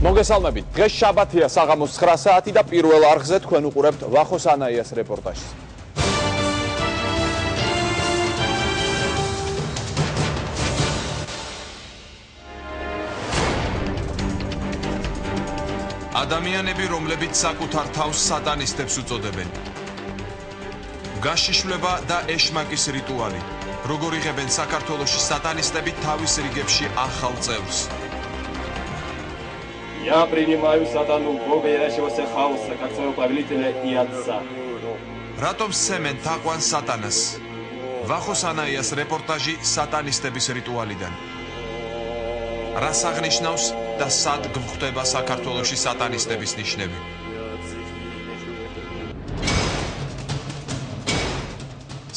მოგესალმებით. დღეს შაბათია საღამოს 9 საათი და პირველ არხზე თქვენ უყურებთ ვახოს ანაიას რეპორტაჟს. ადამიანები, რომლებიც საკუთარ თავს სატანისტებს უწოდებენ. გაშიშვლება და ეშმაკის რიტუალი. როგორ იღებენ საქართველოში სატანისტები თავის რიგებში ახალ წევრს. Я принимаю сатану в Бога ярящегося хаоса, как своего повелителя и отца. Рატომ სცემენ თაყვან სატანას? ვახოს ანაიას რეპორტაჟი სატანისტების რიტუალიდან. რას აღნიშნავს და სად გვხვდება საქართველოში სატანისტების ნიშნები?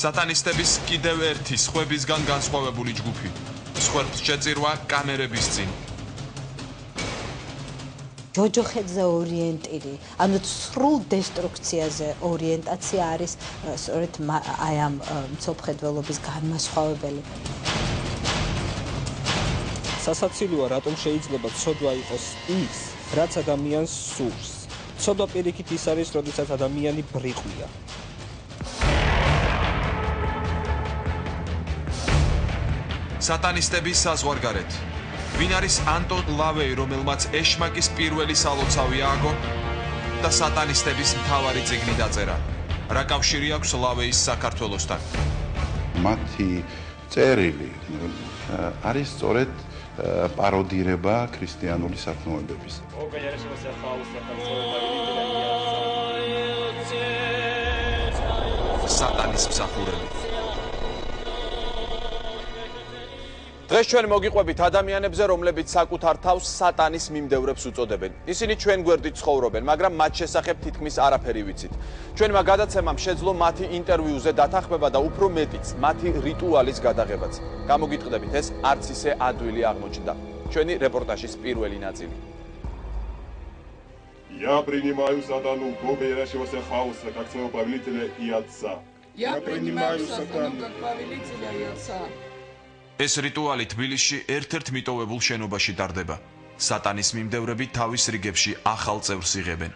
სატანისტების კიდევ ერთი სხვებისგან განსხვავებული ჯგუფი. სხვერპს შეწირვა კამერების წინ. ჯოჯოხეთზე ორიენტირი, ანუ სრულ დესტრუქციაზე ორიენტაცია არის სწორედ აი ამ მცოფხედველობის განმასხვავებელი. სასაცილოა, რატომ შეიძლება ცოდვა იყოს ის, რაც ადამიანს სურს. ცოდვა პირიქით ის არის, როდესაც ადამიანი ბრიყვია. სატანისტები საზღვარგარეთ. ვინ არის ანტონ ლავეი, რომელმაც ეშმაკის პირველი სალოცავი ააგო და სატანისტების მთავარი წიგნი დაწერა? რა კავშირი აქვს ლავეის საქართველოსთან? მათი წერილი არის სწორედ პაროდირება ქრისტიანული სათნოებების. Бога ярящегося хаоса, как своего повелителя и отца. სატანის მსახურები. დღეს ჩვენ მოგიყვებით ადამიანებზე, რომლებიც საკუთარ თავს სატანის მიმდევრებს უწოდებენ. ისინი ჩვენ გვერდით ცხოვრობენ, მაგრამ მათ შესახებ თითქმის არაფერი ვიცით. ჩვენმა გადაცემამ შეძლო მათი ინტერვიუზე დათანხმება და უფრო მეტიც, მათი რიტუალის გადაღებაც. გამოგიტყდებით, ეს არც ისე ადვილი აღმოჩნდა. ჩვენი რეპორტაჟის პირველი ნაწილი. Я принимаю сатану в Бога ярящегося хаоса, как своего повелителя и отца. Я принимаю сатану как повелителя и отца. ეს რიტუალი თბილისში ერთ-ერთ მიტოვებულ შენობაში ტარდება. სატანის მიმდევრები თავის რიგებში ახალ წევრს იღებენ.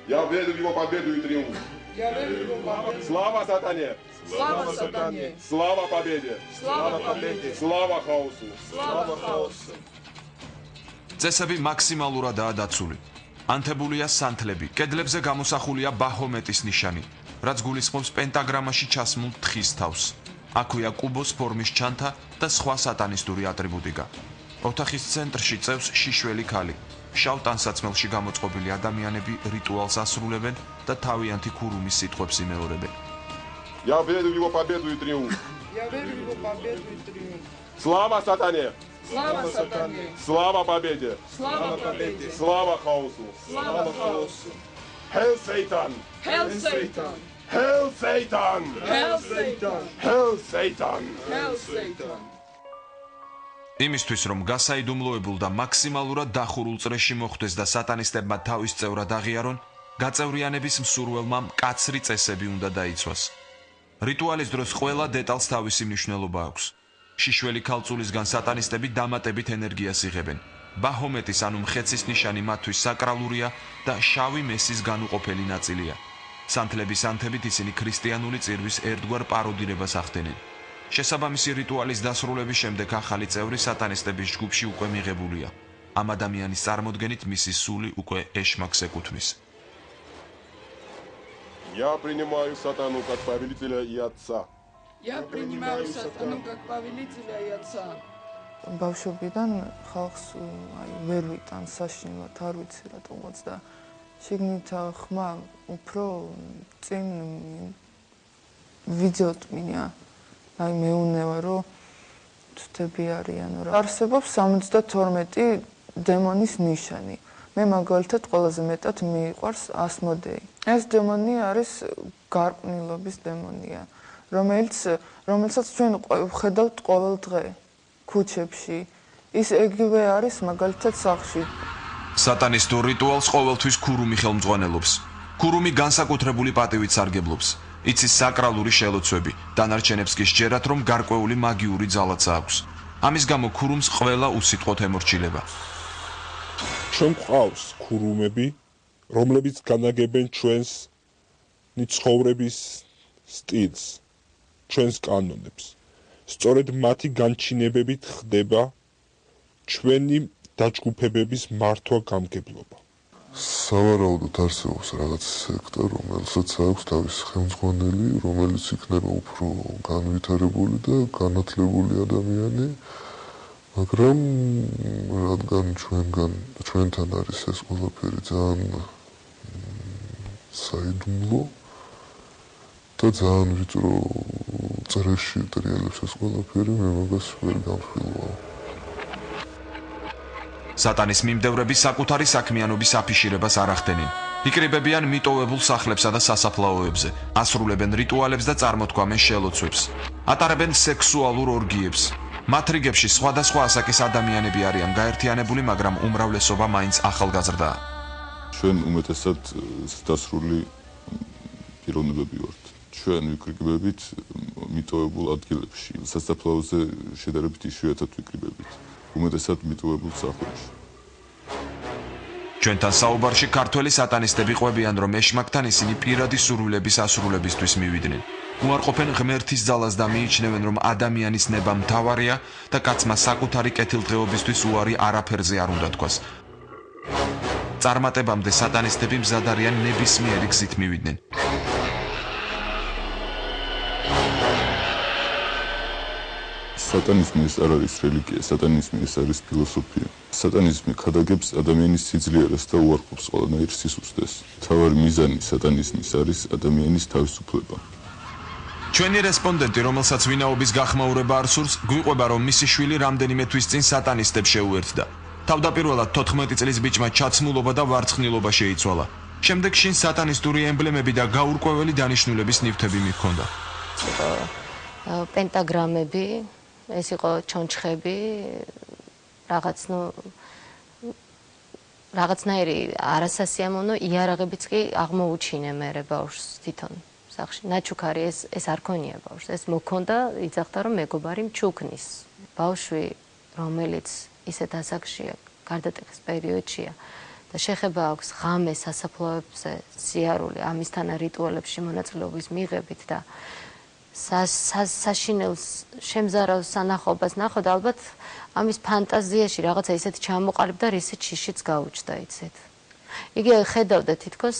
Я верю в его победу и триумф. Я верю в его победу. Слава сатане! Слава сатане! Слава победе! Слава победе! Слава хаосу! Слава хаосу! წესები მაქსიმალურადაა დაცული. ანთებულია სანთლები, კედლებზე გამოსახულია ბაჰომეტის ნიშანი, რაც გულისხმობს პენტაგრამაში ჩასმულ თხის თავს. აქვეა კუბოს ფორმის ჩანთა და სხვა სატანისტური ატრიბუტიკა. ოთახის ცენტრში წევს შიშველი ქალი. შავ ტანსაცმელში გამოწყობილი ადამიანები რიტუალს ასრულებენ და თავიანთი ქურუმის სიტყვებს იმეორებენ. Я верю в его победу и триумф. Я верю в его победу и триумф. Слава сатане! Слава сатане! Слава победе! Слава победе! Слава хаосу! Слава хаосу! Hell Satan! Hell Satan! Hell Satan! Hell Satan! Hell Satan! Hell Satan! იმისთვის რომ გასაიდუმლოებულ და მაქსიმალურად დახურულ წრეში მოხვდეს და სატანისტებმა თავის წევრად აღიარონ, გაწევრიანების მსურველმა მკაცრი წესები უნდა დაიცვას. რიტუალის დროს ყველა დეტალს თავისი მნიშვნელობა აქვს. შიშველი ქალწულისგან სატანისტები დამატებით ენერგიას იღებენ. ბაჰომეტის ანუ მხეცის ნიშანი მათთვის საკრალურია და შავი მესის განუყოფელი ნაწილია. სანთლების ანთებით ისინი ქრისტიანული წირვის ერთგვარ პაროდირებას ახდენენ. შესაბამისი რიტუალის დასრულების შემდეგ ახალი წევრი სატანისტების ჯგუფში უკვე მიღებულია. ამ ადამიანის წარმოდგენით მისი სული უკვე ეშმაკს ეკუთვნის. Я принимаю сатану как повелителя и отца. Я принимаю сатану как повелителя и отца. ბავშვობიდან ხალხს ვერ ვიტან საშინლად, არ ვიცი რატომაც და შიგნით ხმა უფრო წინ ვიძოტმინია. აი მეუნევა რომ თვთები არიან რა. არსებობს 72 დემონის ნიშანი. მე მაგალითად ყველაზე მეტად მიყვარს ასმოდეი. ეს დემონი არის გარყვნილობის დემონია, რომელსაც ჩვენ ხედავთ ყოველ დღე ქუჩებში. ის ეგივე არის მაგალითად სახლში. სატანისტურ რიტუალს ყოველთვის ქურუმი ხელმძღვანელობს. ქურუმი განსაკუთრებული პატივით სარგებლობს. იცის საკრალური შელოცვები, დანარჩენებს კი სჯერათ, რომ გარკვეული მაგიური ძალაც აქვს. ამის გამო ქურუმს ყველა უსიტყვოდ ემორჩილება. ჩვენ გვყავს ქურუმები, რომლებიც განაგებენ ჩვენს ცხოვრების სტილს, ჩვენს კანონებს. სწორედ მათი განჩინებებით ხდება ჩვენი დაჯგუფებების მართვა-გამგებლობა. სავარაუდოდ არსებობს რაღაც სექტა, რომელსაც აქვს თავისი ხელმძღვანელი, რომელიც იქნება უფრო განვითარებული და განათლებული ადამიანი, მაგრამ რადგან ჩვენთან არის ეს ყველაფერი ძალიან საიდუმლო და ძალიან ვიწრო წრეში ტრიალებს ეს ყველაფერი, მე მაგას ვერ გამხილავ. სატანის მიმდევრები საკუთარი საქმიანობის აფიშირებას არ ახდენენ. იკრიბებიან მიტოვებულ სახლებსა და სასაფლაოებზე, ასრულებენ რიტუალებს და წარმოთქვამენ შელოცვებს. ატარებენ სექსუალურ ორგიებს. მათ რიგებში სხვადასხვა ასაკის ადამიანები არიან გაერთიანებული, მაგრამ უმრავლესობა მაინც ახალგაზრდაა. ჩვენ უმეტესად დასრული პიროვნებები ვართ. ჩვენ ვიკრიბებით მიტოვებულ ადგილებში, სასაფლაოზე შედარებით იშვიათად ვიკრიბებით. უმეტესად მიტოვებულ სახლებში. ჩვენთან საუბარში ქართველი სატანისტები ყვებიან, რომ ეშმაკთან ისინი პირადი სურვილების ასრულებისთვის მივიდნენ. უარყოფენ ღმერთის ძალას და მიიჩნევენ, რომ ადამიანის ნება მთავარია და კაცმა საკუთარი კეთილდღეობისთვის უარი არაფერზე არ უნდა თქვას. წარმატებამდე სატანისტები მზად არიან ნებისმიერი გზით მივიდნენ. სატანიზმი ეს არ არის რელიგია, სატანიზმი ეს არის ფილოსოფია. სატანიზმი ქადაგებს ადამიანის სიძლიერეს და უარყოფს ყველანაირ სისუსტეს. მთავარი მიზანი სატანიზმის არის ადამიანის თავისუფლება. ჩვენი რესპონდენტი, რომელსაც ვინაობის გახმაურება არ სურს, გვიყვება, რომ მისი შვილი რამდენიმე თვის წინ სატანისტებს შეუერთდა. თავდაპირველად 14 წლის ბიჭმა ჩაცმულობა და ვარცხნილობა შეიცვალა. შემდეგ შინ სატანისტური ემბლემები და გაურკვეველი დანიშნულების ნივთები მიჰქონდა. პენტაგრამები, ეს იყო ჩონჩხები, რაღაცნაირი არასასიამოვნო იარაღებიც კი აღმოუჩინე მერე ბავშვს თვითონ სახში. ნაჩუქარი ეს არ ქონია ბავშვს, ეს მოქონდა, იძახდა რომ მეგობარი მჩუქნის. ბავშვი, რომელიც ისეთ ასაკშია, გარდატეხის პერიოდშია და შეხება აქვს ღამე სასაფლაოებზე სიარული ამისთან რიტუალებში მონაწილეობის მიღებით და საშინელს შემზარავ სანახობას ნახო და ალბათ ამის ფანტაზიაში რაღაცა ისეთი ჩამოყალიბდა, რისიც შიშიც გაუჩნდა იცით. იგი ხედავდა თითქოს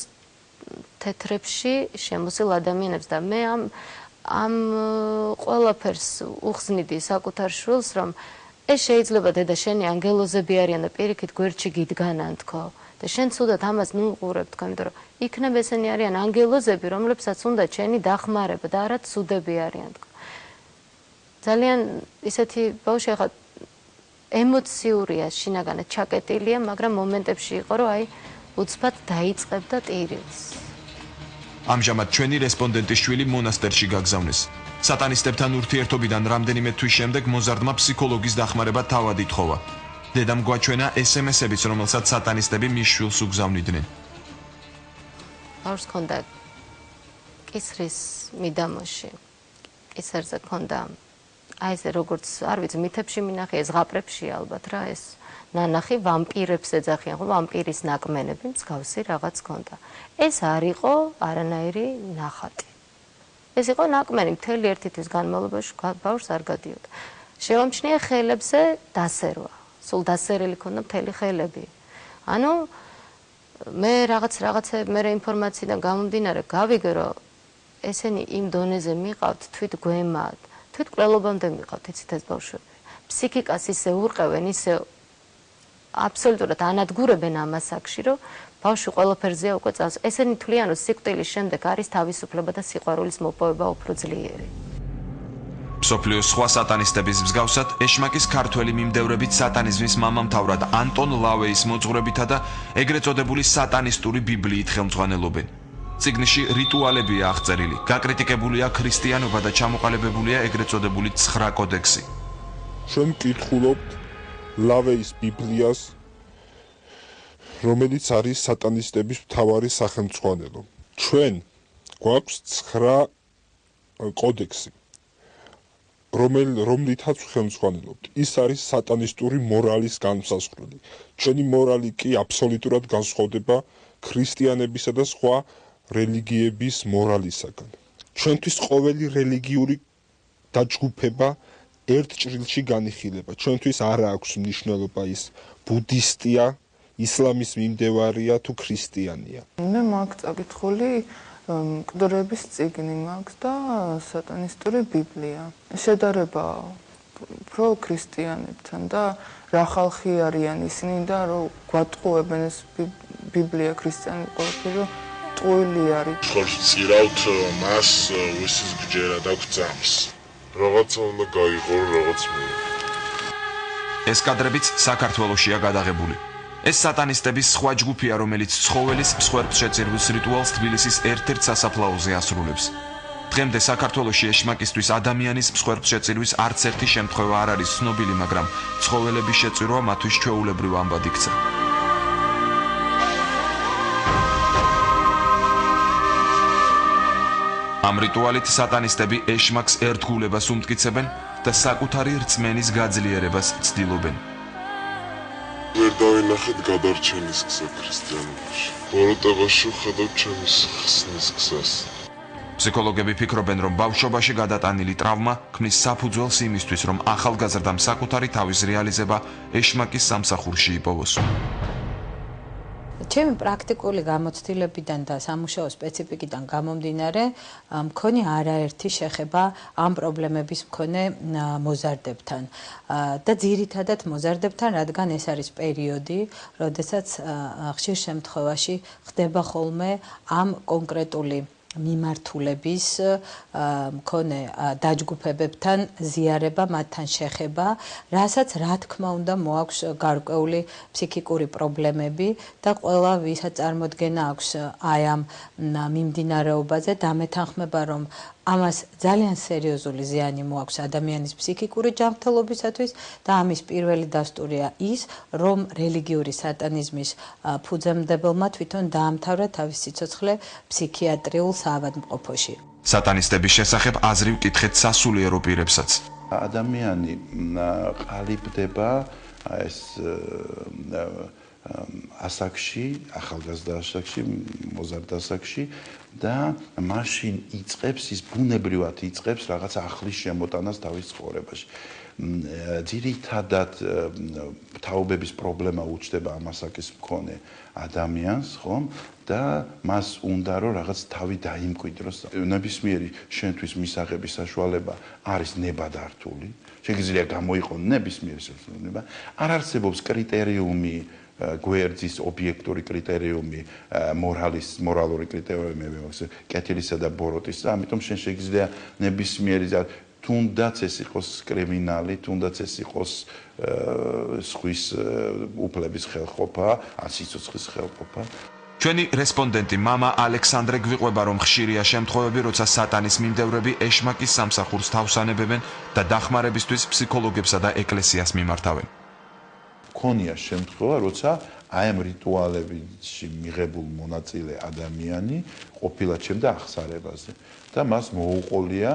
თეთრებში შემოსილ ადამიანებს და მე ამ ყველაფერს უხსნიდი საკუთარ შვილს, რომ ეს შეიძლება დედა შენი ანგელოზები არიან და პირიქით გვერდში გიდგანან თქო. და შენ ცუდად ამას მიუყურებ თქო, იმიტომ რომ იქნებ ესენი არიან ანგელოზები, რომლებსაც უნდა ჩენი დახმარება და არა ცუდები არიან თქო. ძალიან ისეთი ბავშვი ახლა ემოციურია, შინაგანად ჩაკეტილია, მაგრამ მომენტებში იყო, რომ აი უცბად დაიწყებდა ტირილს. ამჟამად ჩვენი რესპონდენტის შვილი მონასტერში გაგზავნეს. სატანისტებთან ურთიერთობიდან რამდენიმე თვის შემდეგ მოზარდმა ფსიქოლოგის დახმარება თავად ითხოვა. დედამ გვაჩვენა SMS-ებიც, რომელსაც სატანისტები მის შვილს უგზავნიდნენ. ბავშვს ჰქონდა კისრის მიდამოში. კისერზე ჰქონდა აი ესე როგორც არ ვიცი, მითებში მინახე, ეს ზღაპრებში ალბათ რა, ეს ნანახი ვამპირებს ეძახიან, ხო, ვამპირის ნაკმენები, მსგავსი რაღაც ჰქონდა. ეს არ იყო არანაირი ნახატი. ეს იყო ნაკმენი, მთელი ერთი თვის განმავლობაში ბავშვს არ გადიოდა. შევამჩნია ხელებზე დასერვა. სულ დასერილი ქონდა მთელი ხელები. ანუ მე რაღაცები მე ინფორმაციიდან გამომდინარე გავიგე, რომ ესენი იმ დონეზე მიყავთ თვით გვემად, თვით კვლელობამდე მიყავთ, იცით ეს ბავშვები. ფსიქიკას ისე ურყევენ, ისე აბსოლუტურად ანადგურებენ ამ ასაკში, რომ ბავშვი ყველაფერზეა უკვე წავს. ესენი თვლიან, რომ სიკვდილის შემდეგ არის თავისუფლება და სიყვარულის მოპოვება უფრო ძლიერი. მსოფლიოს სხვა სატანისტების მსგავსად, ეშმაკის ქართველი მიმდევრებით სატანიზმის მამამთავრად ანტონ ლავეის მოძღვრებითა და ეგრეთ წოდებული სატანისტური ბიბლიით ხელმძღვანელობენ. წიგნში რიტუალებია აღწერილი, გაკრიტიკებულია ქრისტიანობა და ჩამოყალიბებულია ეგრეთ წოდებული 9 კოდექსი. ჩვენ ვკითხულობთ ლავეის ბიბლიას, რომელიც არის სატანისტების მთავარი სახელმძღვანელო. ჩვენ გვაქვს 9 კოდექსი. რომლითაც ხელმძღვანელობთ. ის არის სატანისტური მორალის განმსაზღვრელი. ჩვენი მორალი კი აბსოლუტურად განსხვავდება ქრისტიანებისა და სხვა რელიგიების მორალისაგან. ჩვენთვის ყოველი რელიგიური დაჯგუფება ერთ ჭრილში განიხილება. ჩვენთვის არ აქვს მნიშვნელობა ის ბუდისტია, ისლამის მიმდევარია თუ ქრისტიანია. მე მაქვს წაკითხული მკვდრების წიგნი მაქვს და სატანისტური ბიბლია. შედარება უფრო ქრისტიანებთან და რა ხალხი არიან ისინი და რომ გვატყუებენ ეს ბიბლია ქრისტიანი ყველაფერი ტყუილი არის. ხალხი წირავთ მას ვისის გჯერა და გძამს. რაღაცა უნდა გაიღო რაღაც მე. ეს კადრებიც საქართველოშია გადაღებული. ეს სატანისტების სხვა ჯგუფია, რომელიც ცხოველის მსხვერპლშეწირვის რიტუალს თბილისის ერთ-ერთ სასაფლაოზე ასრულებს. დღემდე საქართველოში ეშმაკისთვის ადამიანის მსხვერპლშეწირვის არც ერთი შემთხვევა არ არის ცნობილი, მაგრამ ცხოველების შეწირვა მათთვის ჩვეულებრივ ამბად იქცა. ამ რიტუალით სატანისტები ეშმაკს ერთგულებას უმტკიცებენ და საკუთარი რწმენის გაძლიერებას ცდილობენ. ვერ დავინახეთ გადარჩენის გზა ქრისტიანობაში. ბოროტებაში ვხედავ ჩემის ხსნის გზას. ფსიქოლოგები ფიქრობენ, რომ ბავშვობაში გადატანილი ტრავმა ქმნის საფუძველს იმისთვის, რომ ახალგაზრდამ საკუთარი თავის რეალიზება ეშმაკის სამსახურში იპოვოს. ჩემი პრაქტიკული გამოცდილებიდან და სამუშაო სპეციფიკიდან გამომდინარე, მქონი არაერთი შეხება ამ პრობლემების მქონე მოზარდებთან და ძირითადად მოზარდებთან, რადგან ეს არის პერიოდი, როდესაც ხშირ შემთხვევაში ხდება ხოლმე ამ კონკრეტული მიმართულების მქონე დაჯგუფებებთან ზიარება, მათთან შეხება, რასაც რა თქმა უნდა მოაქვს გარკვეული ფსიქიკური პრობლემები და ყველა ვისაც წარმოდგენა აქვს აი ამ მიმდინარეობაზე დამეთანხმება, რომ ამას ძალიან სერიოზული ზიანი მოაქვს ადამიანის ფსიქიკური ჯანმრთელობისათვის და ამის პირველი დასტურია ის, რომ რელიგიური სატანიზმის ფუძემდებელმა თვითონ დაამთავრა თავის სიცოცხლე ფსიქიატრიულ საავადმყოფოში. სატანისტების შესახებ აზრი ვკითხეთ სასულიერო პირებსაც. ადამიანი ყალიბდება ეს ასაკში, ახალგაზრდა ასაკში, მოზარდ ასაკში და მაშინ იწყებს ის ბუნებრივად იწყებს რაღაც ახლის შემოტანას თავის ცხოვრებაში. ძირითადად თაობების პრობლემა უჩნდება ამ ასაკის მქონე ადამიანს, ხომ? და მას უნდა რომ რაღაც თავი დაიმკვიდროს. ნებისმიერი შენთვის მისაღების საშუალება არის ნებადართული. შეგიძლია გამოიყო ნებისმიერი საშუალება. არ არსებობს კრიტერიუმი გვერდის ობიექტური კრიტერიუმი, მორალური კრიტერიუმები, კეთილისა და ბოროტის, ამიტომ შენ შეგიძლია ნებისმიერი თუნდაც ეს იყოს კრიმინალი, თუნდაც ეს იყოს სხვის უფლების ხელყოფა, ან სიცოცხლის ხელყოფა. ჩვენი რესპონდენტი მამა ალექსანდრე გვიყვება, რომ ხშირია შემთხვევები, როცა სატანის მიმდევრები ეშმაკის სამსახურს თავსანებებენ და დახმარებისთვის ფსიქოლოგებსა და ეკლესიას მიმართავენ. ქონია შემთხვევა, როცა აი ამ რიტუალებში მიღებულ მონაწილე ადამიანი ყოფილა ჩემდა ახსარებაზე და მას მოუყოლია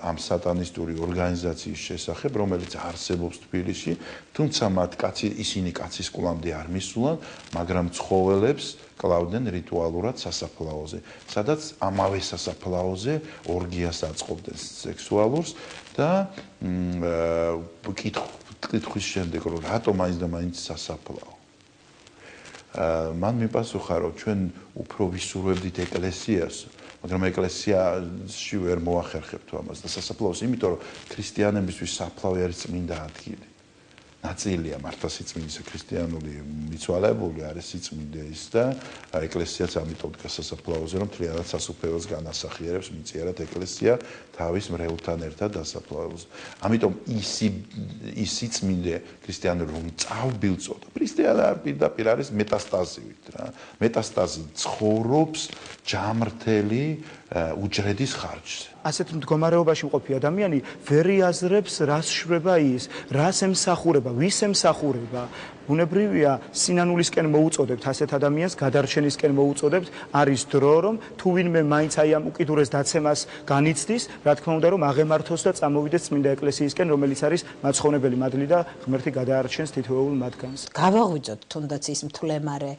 ამ სატანისტური ორგანიზაციის შესახებ, რომელიც არსებობს თბილისში, თუმცა მათ ისინი კაცის კვლამდე არ მისულან, მაგრამ ცხოველებს კლავდნენ რიტუალურად სასაფლაოზე, სადაც ამავე სასაფლაოზე ორგიას აწყობდნენ სექსუალურს და კითხვის შემდეგ, რომ რატომ მაინც და მაინც სასაფლაო. მან მიპასუხა, რომ ჩვენ უფრო ვისურვებდით ეკლესიას, მაგრამ ეკლესიაში ვერ მოახერხებთ ამას და სასაფლაოს, იმიტომ რომ ქრისტიანებისთვის საფლავი არის წმინდა ადგილი. ნაწილია მართლმსიძმელის ქრისტიანული მიცვალებული არის სიწმინდე ის და ეკლესიაც ამიტომ დგას სასაფლაოზე, რომ მთლიანად სასუფეველს განასახიერებს მიწიერად ეკლესია თავის მრევლთან ერთად დასაფლავებს. ამიტომ ის სიწმინდე ქრისტიანული რომ წავბილწოდა, ქრისტიანა პირდაპირ არის მეტასტაზივით რა. მეტასტაზი ცხოვრობს ჯამრთელი უჯრედის ხარჯზე. ასეთ მდგომარეობაში მყოფი ადამიანი ვერ იაზრებს, რას შვება ის, რას ემსახურება, ვის ემსახურება, ბუნებრივია სინანულისკენ მოუწოდებთ ასეთ ადამიანს, გადარჩენისკენ მოუწოდებთ, არის დრო, რომ თუ ვინმე მაინც აი ამ უკიდურეს დაცემას განიცდის, რა თქმა უნდა, რომ აღემართოს და წამოვიდეს წმინდა ეკლესიისკენ, რომელიც არის მაცხოვრებელი მადლი და ღმერთი გადაარჩენს თითოეულ მათგანს. გავაღვიძოთ თუნდაც ის მთლემარე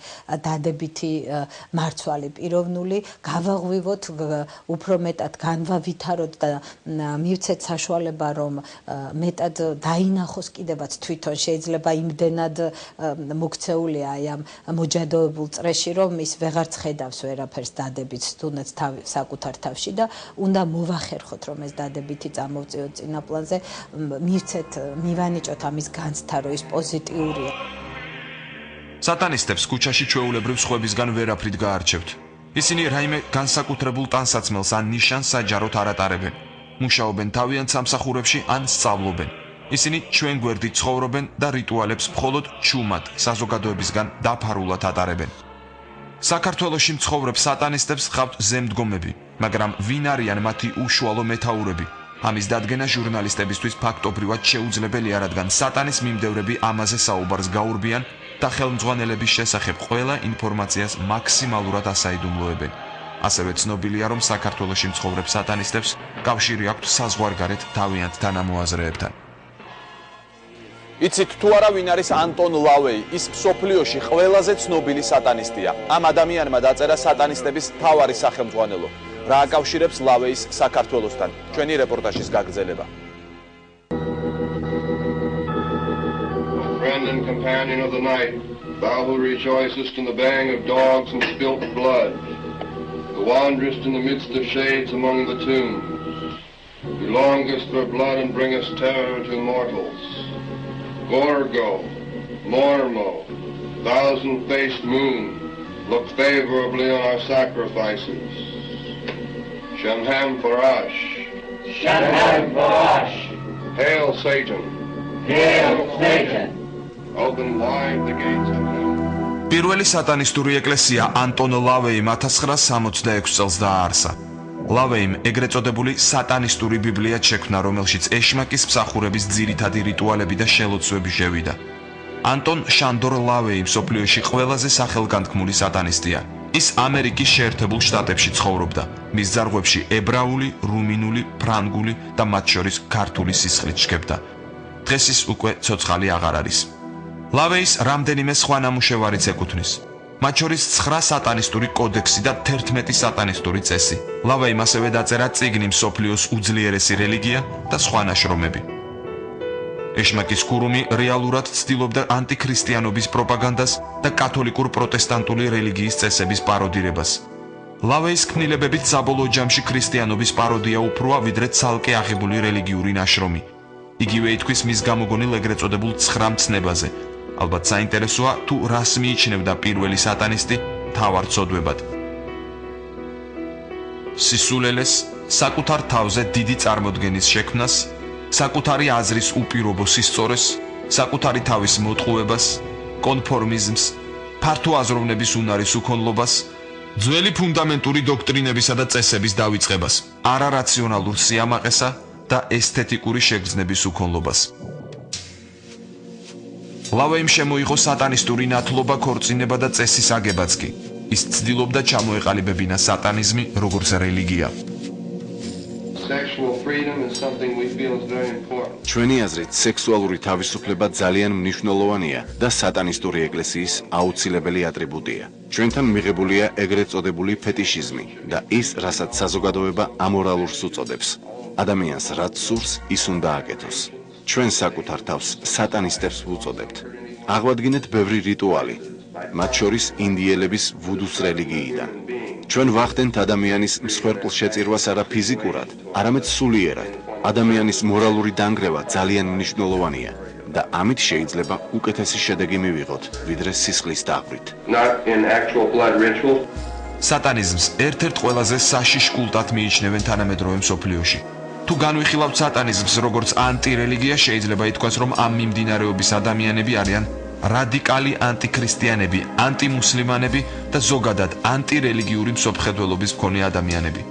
დადებითი მარცვალი პიროვნული, გავაღვივოთ უფრო მეტად განვავითაროთ და მივცეთ საშუალება, რომ მეტად დაინახოს კიდევაც თვითონ შეიძლება იმდენად მოქცეულია აი ამ მოჯადოებულ წრეში, რომ ის ვეღარც ხედავს ვერაფერს დადებით თუნდაც საკუთარ თავში და უნდა მოვახერხოთ, რომ ეს დადებითი წამოვწიოთ წინა პლანზე, მივცეთ, მივანიჭოთ ამის განცდა, რომ ის პოზიტიურია. სატანისტებს ქუჩაში ჩვეულებრივ სხვებისგან ვერაფრით გაარჩევთ. ისინი რაიმე განსაკუთრებულ ტანსაცმელს ან ნიშანს საჯაროდ არ ატარებენ. მუშაობენ თავიანთ სამსახურებში ან სწავლობენ. ისინი ჩვენ გვერდით ცხოვრობენ და რიტუალებს მხოლოდ ჩუმად საზოგადოებისგან დაფარულად ატარებენ. საქართველოში მცხოვრებ სატანისტებს ჰყავთ ზემდგომები, მაგრამ ვინ არიან მათი უშუალო მეთაურები? ამის დადგენა ჟურნალისტებისთვის ფაქტობრივად შეუძლებელია, რადგან სატანის მიმდევრები ამაზე საუბარს გაურბიან და ხელმძღვანელების შესახებ ყველა ინფორმაციას მაქსიმალურად ასაიდუმლოებენ. ასევე ცნობილია, რომ საქართველოში მცხოვრებ სატანისტებს კავშირი აქვთ საზღვარგარეთ თავიანთ თანამოაზრეებთან. იცით თუ არა ვინ არის ანტონ ლავეი? ის მსოფლიოში ყველაზე ცნობილი სატანისტია. ამ ადამიანმა დაწერა სატანისტების მთავარი სახელმძღვანელო. რა აკავშირებს ლავეის საქართველოსთან? ჩვენი რეპორტაჟის გაგრძელება. Friend and companion of the night, thou who rejoicest in the baying of dogs and spilt blood, who wanderest in the midst of shades among the tombs, who longest for blood and bringest terror to mortals. Gorgo, Mormo, thousand-faced moon, look favorably on our sacrifices. Shamham Farash, Shamham Farash, Hail Satan, Hail Satan, open wide the gates of hell. პირველი სატანისტური ეკლესია ანტონ ლავეიმ 1966 წელს დააარსა. ლავეიმ ეგრეთ წოდებული სატანისტური ბიბლიაც შექმნა, რომელშიც ეშმაკის მსახურების ძირითადი რიტუალები და შელოცვები შევიდა. ანტონ შანდორ ლავეი მსოფლიოში ყველაზე სახელგანთქმული სატანისტია. ის ამერიკის შეერთებულ შტატებში ცხოვრობდა. მის ძარღვებში ებრაული, რუმინული, ფრანგული და მათ შორის ქართული სისხლით შეგებდა. დღეს ის უკვე ცოცხალი აღარ არის. ლავეის რამდენიმე სხვა ნამუშევარიც ეკუთვნის. მათ შორის 9 სატანისტური კოდექსი და 11 სატანისტური წესი. ლავეიმ ასევე დაწერა წიგნი მსოფლიოს უძლიერესი რელიგია და სხვა ნაშრომები. ეშმაკის ქურუმი რეალურად ცდილობდა ანტიქრისტიანობის პროპაგანდას და კათოლიკურ პროტესტანტული რელიგიის წესების პაროდირებას. ლავეის ქმნილებებით საბოლოო ჯამში ქრისტიანობის პაროდია უფროა, ვიდრე ცალკე აღებული რელიგიური ნაშრომი. იგივე ითქვის მის გამოგონილ ეგრეთ წოდებულ 9 მცნებაზე. ალბათ საინტერესოა თუ რას მიიჩნევდა პირველი სატანისტი მთავარ ცოდვებად. სისულელეს, საკუთარ თავზე დიდი წარმოდგენის შექმნას, საკუთარი აზრის უპირობო სისწორეს, საკუთარი თავის მოტყუებას, კონფორმიზმს, ფართო აზროვნების უნარის უქონლობას, ძველი ფუნდამენტური დოქტრინებისა და წესების დავიწყებას, არარაციონალურ სიამაყესა და ესთეტიკური შეგრძნების უქონლობას. ლავეიმ შემოიღო სატანისტური ნათლობა, ქორწინება და წესის აგებაც კი. ის ცდილობდა ჩამოეყალიბებინა სატანიზმი როგორც რელიგია. ჩვენი აზრით, სექსუალური თავისუფლება ძალიან მნიშვნელოვანია და სატანისტური ეკლესიის აუცილებელი ატრიბუტია. ჩვენთან მიღებულია ეგრეთ წოდებული ფეტიშიზმი და ის, რასაც საზოგადოება ამორალურს უწოდებს. ადამიანს რაც სურს, ის უნდა აკეთოს. ჩვენ საკუთარ თავს სატანისტებს ვუწოდებთ. აღვადგინეთ ბევრი რიტუალი, მათ შორის ინდიელების ვუდუს რელიგიიდან. ჩვენ ვახდენთ ადამიანის მსხვერპლ შეწირვას არა ფიზიკურად, არამედ სულიერად. ადამიანის მორალური დანგრევა ძალიან მნიშვნელოვანია და ამით შეიძლება უკეთესი შედეგი მივიღოთ, ვიდრე სისხლის დაღვრით. სატანიზმს ერთ-ერთ ყველაზე საშიშ კულტად მიიჩნევენ თანამედროვე მსოფლიოში. თუ განვიხილავთ სატანიზმს როგორც ანტირელიგია, შეიძლება ითქვას, რომ ამ მიმდინარეობის ადამიანები არიან რადიკალი ანტიქრისტიანები, ანტიმუსლიმანები და ზოგადად ანტირელიგიური მსოფლმხედველობის მქონე ადამიანები.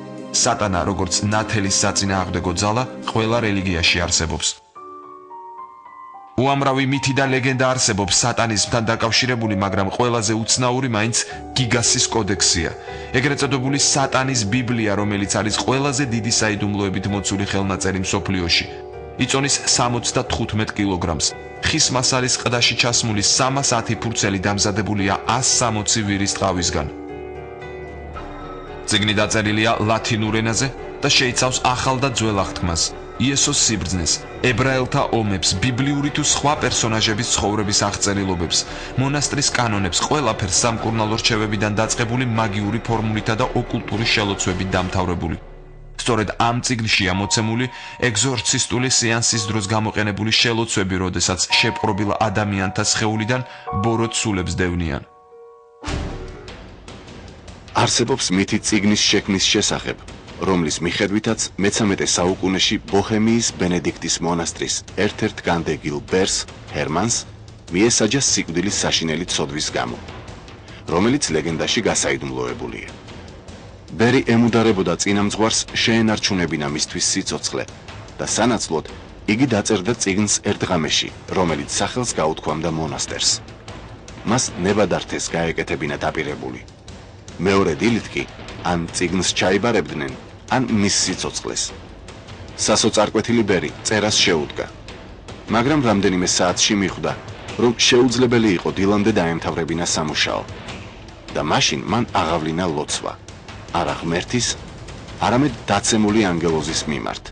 სატანა როგორც ნათელის საწინააღმდეგო ძალა ყველა რელიგიაში არსებობს. უამრავი მითი და ლეგენდა არსებობს სატანიზმთან დაკავშირებული, მაგრამ ყველაზე უცნაური მაინც გიგასის კოდექსია. ეგრეთ წოდებული სატანის ბიბლია, რომელიც არის ყველაზე დიდი საიდუმლოებით მოცული ხელნაწერი მსოფლიოში. იწონის 75 კილოგრამს. ხის მასალის ყდაში ჩასმული 310 ფურცელი დამზადებულია 160 ვირის ტყავისგან. წიგნი დაწერილია ლათინურ ენაზე და შეიცავს ახალ და ძველ აღთქმას, იესოს სიბრძნეს, ებრაელთა ომებს, ბიბლიური თუ სხვა პერსონაჟების ცხოვრების აღწერილობებს, მონასტრის კანონებს, ყველაფერს სამკურნალო რჩევებიდან დაწყებული მაგიური ფორმულითა და ოკულტური შელოცვებით დამთავრებული. სწორედ ამ წიგნშია მოცემული ეგზორცისტული სეანსის დროს გამოყენებული შელოცვები, როდესაც შეპყრობილ ადამიანთა სხეულიდან ბოროტ სულებს დევნიან. არსებობს მითი წიგნის შექმნის შესახებ, რომლის მიხედვითაც მე-13 საუკუნეში ბოჰემიის ბენედიქტის მონასტრის ერთ-ერთ განდეგილ ბერს, ჰერმანს, მიესაჯა სიკვდილის საშინელი ცოდვის გამო, რომელიც ლეგენდაში გასაიდუმლოებულია. ბერი ემუდარებოდა წინამძღვარს შეენარჩუნებინა მისთვის სიცოცხლე და სანაცვლოდ იგი დაწერდა წიგნს ერთ ღამეში, რომელიც სახელს გაუთქვამდა მონასტერს. მას ნებადართეს გაეკეთებინა დაპირებული. მეორე დილით კი ან წიგნს ჩაიბარებდნენ, ან მის სიცოცხლეს. სასოწარკვეთილი ბერი წერას შეუდგა, მაგრამ რამდენიმე საათში მიხვდა, რომ შეუძლებელი იყო დილამდე დაემთავრებინა სამუშაო და მაშინ მან აღავლინა ლოცვა, არა ღმერთის, არამედ დაცემული ანგელოზის მიმართ.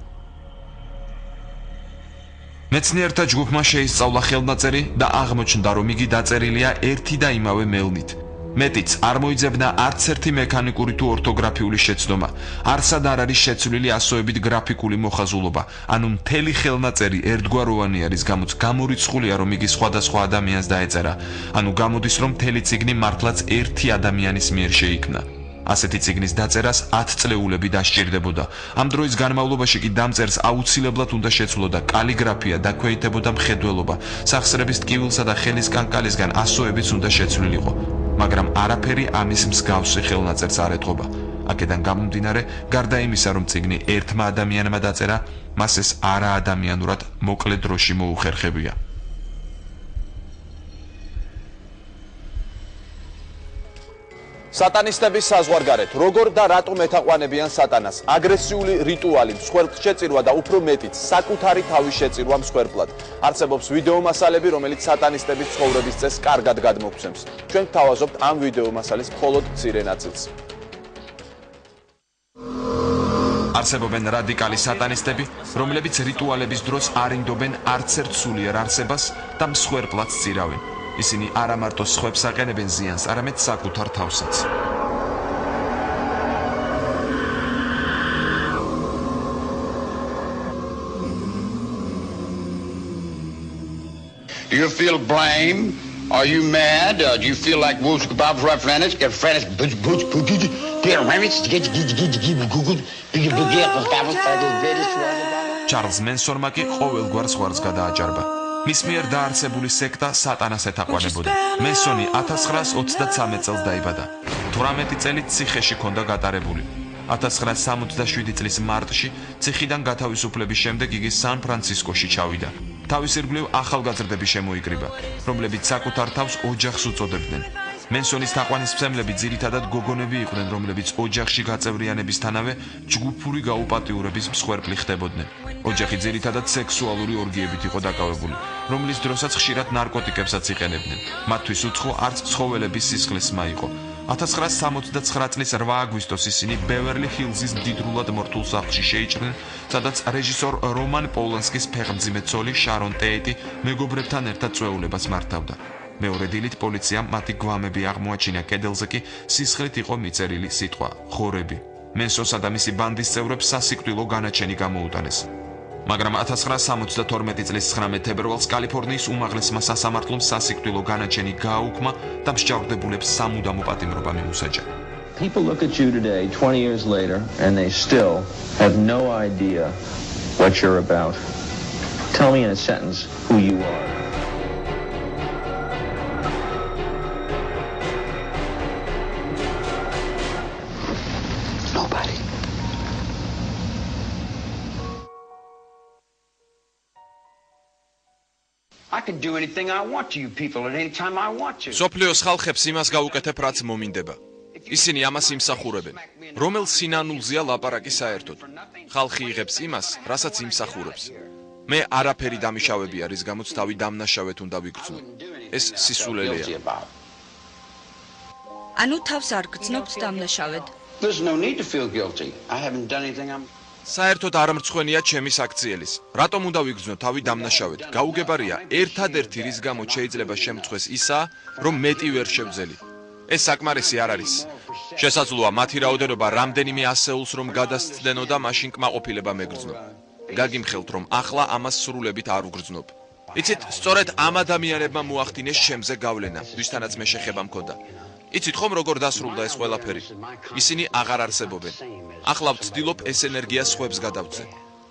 მეცნიერთა ჯგუფმა შეისწავლა ხელნაწერი და აღმოჩნდა, რომ იგი დაწერილია ერთი და იმავე მელნით. მეტიც არ მოიძებნა არც ერთი მექანიკური თუ ორთოგრაფიული შეცდომა, არსად არ არის შეცვლილი ასოებით გრაფიკული მოხაზულობა, ანუ მთელი ხელნაწერი ერთგვაროვანი არის, გამოც გამორიცხულია, რომ იგი სხვადასხვა ადამიანს დაეწერა, ანუ გამოდის, რომ მთელი წიგნი მართლაც ერთი ადამიანის მიერ შეიქმნა. ასეთი წიგნის დაწერას 10 წლეულები დასჭირდებოდა. ამ დროის განმავლობაში კი დამწერს აუცილებლად უნდა შეცვლოდა კალიგრაფია, დაქვეითებოდა მხედველობა, სახსრების ტკივილსა და ხელის კანკალისგან ასოებიც უნდა შეცვლილიყო. მაგრამ არაფერი ამის მსგავსი ხელნაწერს არ ეტყობა. აქედან გამომდინარე, გარდა იმისა, რომ წიგნი ერთმა ადამიანმა დაწერა, მას ეს არაადამიანურად მოკლე დროში მოუხერხებია. სატანისტების საზღვარგარეთ, როგორ და რატომ ეთაყვანებიან სატანას? აგრესიული რიტუალი, მსხვერპლ შეწირვა და უფრო მეტიც, საკუთარი თავის შეწირვა მსხვერპლად. არსებობს ვიდეო მასალები, რომელიც სატანისტების ცხოვრების წესს კარგად გადმოგვცემს. ჩვენ გთავაზობთ ამ ვიდეო მასალის მხოლოდ მცირე ნაწილს. არსებობენ რადიკალი სატანისტები, რომლებიც რიტუალების დროს არინდობენ არც ერთ სულიერ არსებას და მსხვერპლად სწირავენ. ისინი არა მარტო სხვებს აყენებენ ზიანს, არამედ საკუთარ თავსაც. Do you feel blame? Are you mad? Do you feel like Wolf's Bob's right friends? Get friends, butch, get rabbits, get ჩარლზ მენსონმა კი ყოველგვარ ზღვარს გადააჭარბა. მის მიერ დაარსებული სექტა სატანას ეთაყვანებოდა. მენსონი 1933 წელს დაიბადა. 18 წელი ციხეში ჰქონდა გატარებული. 1967 წლის მარტში ციხიდან გათავისუფლების შემდეგ იგი სან-ფრანცისკოში ჩავიდა. თავის ირგვლივ ახალგაზრდები შემოიკრიბა, რომლებიც საკუთარ თავს ოჯახს უწოდებდნენ. მენსონის თაყვანისმცემლები ძირითადად გოგონები იყვნენ, რომლებიც ოჯახში გაწევრიანებისთანავე ჯგუფური გაუპატიურების მსხვერპლი ხდებოდნენ. ოჯახი ძირითადად სექსუალური ორგიებით იყო დაკავებული, რომლის დროსაც ხშირად ნარკოტიკებსაც იყენებდნენ. მათთვის უცხო არც ცხოველების სისხლისმა იყო. 1969 წლის 8 აგვისტოს ისინი ბევერლი ჰილზის მდიდრულად მორთულ სახლში შეიჭრნენ, სადაც რეჟისორ რომან პოლანსკის ფეხმძიმე ცოლი შარონ ტეიტი მეგობრებთან ერთად წვეულებას მართავდა. მეორე დილით პოლიციამ მათი გვამები აღმოაჩინა, კედელზე კი სისხლით იყო მიწერილი სიტყვა ხორები. მენსონსა და მისი ბანდის წევრებს სასიკვდილო განაჩენი გამოუტანეს. მაგრამ 1972 წლის 19 თებერვალს კალიფორნიის უმაღლესმა სასამართლომ სასიკვდილო განაჩენი გააუქმა და მსჯავრდებულებს სამუდამო პატიმრობა მიუსაჯა. People look at you today 20 years later and they still have no idea what you're about. Tell me in a sentence who you are. I can do anything I want to you people at any time I want to. სოფლიოს ხალხებს იმას გაუკეთებ, რაც მომინდება. ისინი ამას იმსახურებენ. რომელ სინანულზეა ლაპარაკი საერთოდ? ხალხი იღებს იმას, რასაც იმსახურებს. მე არაფერი დამიშავებია, რის გამოც თავი დამნაშავეთ უნდა ვიგრძნო. ეს სისულელეა. ანუ თავს არ გრძნობთ დამნაშავედ. There's no need to feel guilty. I haven't done anything I'm საერთოდ არ მრცხვენია ჩემი საქციელის. რატომ უნდა ვიგრძნო თავი დამნაშავედ? გაუგებარია, ერთადერთი რის გამოც შეიძლება შემწხვეს ისაა, რომ მეტი ვერ შევძელი. ეს საკმარისი არ არის. შესაძლოა მათი რაოდენობა რამდენიმე ასეულს რომ გადასცდენო და მაშინ კმაყოფილება მეგრძნო. გაგიმხელთ რომ ახლა ამას სრულებით არ ვგრძნობ. იცით, სწორედ ამ ადამიანებმა მოახდინეს ჩემზე გავლენა, ვისთანაც მე შეხება მქონდა. იცით ხომ როგორ დასრულდა ეს ყველაფერი? ისინი აღარ არსებობენ. ახლა ვცდილობ ეს ენერგია სხვებს გადავცე.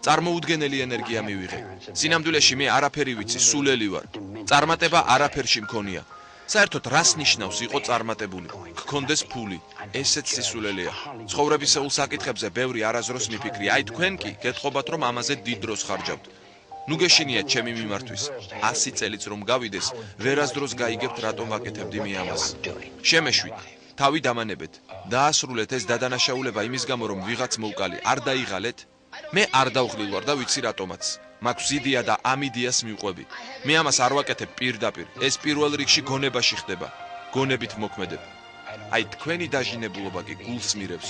წარმოუდგენელი ენერგია მივიღე. სინამდვილეში მე არაფერი ვიცი, სულელი ვარ. წარმატება არაფერში მქონია. საერთოდ რას ნიშნავს იყო წარმატებული? გქონდეს ფული, ესეც სისულელეა. ცხოვრებისეულ საკითხებზე ბევრი არაზროს მიფიქრი. აი თქვენ კი გეტყობათ რომ ამაზე დიდ დროს ხარჯავთ. ნუ გეშინიათ ჩემი მიმართვის. 100 წელიც რომ გავიდეს, ვერასდროს გაიგებთ რატომ ვაკეთებდი მე ამას. შემეშვით, თავი დამანებეთ. დაასრულეთ ეს დადანაშაულება იმის გამო რომ ვიღაც მოვკალი, არ დაიღალეთ? მე არ დავღლილ ვარ და ვიცი რატომაც. მაქვს იდეა და ამ იდეას მივყვები. მე ამას არ ვაკეთებ პირდაპირ. ეს პირველ რიგში გონებაში ხდება. გონებით მოქმედებ. აი თქვენი დაჟინებულობა კი გულს მირევს.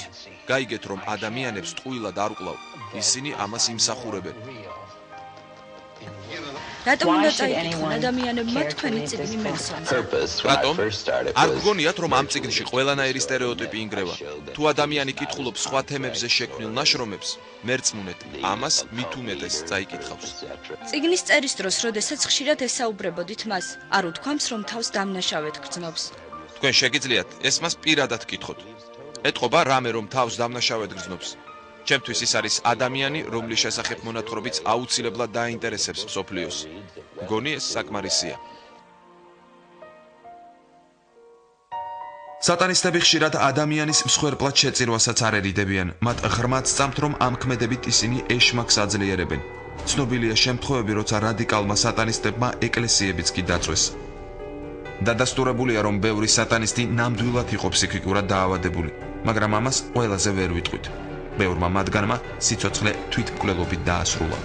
გაიგეთ რომ ადამიანებს ტყუილად არ ვკლავ. ისინი ამას იმსახურებენ. რატომ უნდა წაიკითხონ ადამიანებმა თქვენი წიგნი მეგზავნეს? რატომ? არ გგონიათ რომ ამ წიგნში ყველანაირი სტერეოტიპი ინგრევა? თუ ადამიანი კითხულობს სხვა თემებზე შექმნილ ნაშრომებს, მერწმუნეთ, ამას მით უმეტეს წაიკითხავს. წიგნის წერის დროს, როდესაც ხშირად ესაუბრებოდით მას, არ უთქვამს რომ თავს დამნაშავედ გრძნობს. თქვენ შეგიძლიათ ეს მას პირადად კითხოთ. ეტყობა რამე რომ თავს დამნაშავედ გრძნობს. ჩემთვის ის არის ადამიანი, რომლის შესახებ მონათხრობიც აუცილებლად დაინტერესებს მსოფლიოს. მგონი ეს საკმარისია. სატანისტები ხშირად ადამიანის მსხვერპლად შეწირვასაც არ ერიდებიან. მათ ღრმად სწამთ, რომ ამ ქმედებით ისინი ეშმაკს აძლიერებენ. ცნობილია შემთხვევები, როცა რადიკალმა სატანისტებმა ეკლესიებიც კი დაწვეს. დადასტურებულია, რომ ბევრი სატანისტი ნამდვილად იყო ფსიქიკურად დაავადებული, მაგრამ ამას ყველაზე ვერ ვიტყვით. ბევრმა მათგანმა სიცოცხლე თვითმკვლელობით დაასრულა.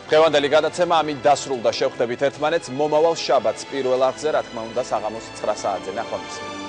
დღევანდელი გადაცემა ამით დასრულდა. შევხვდებით ერთმანეთს მომავალ შაბათს პირველ არხზე, რა თქმა უნდა, საღამოს 9 საათზე. ნახვამდის.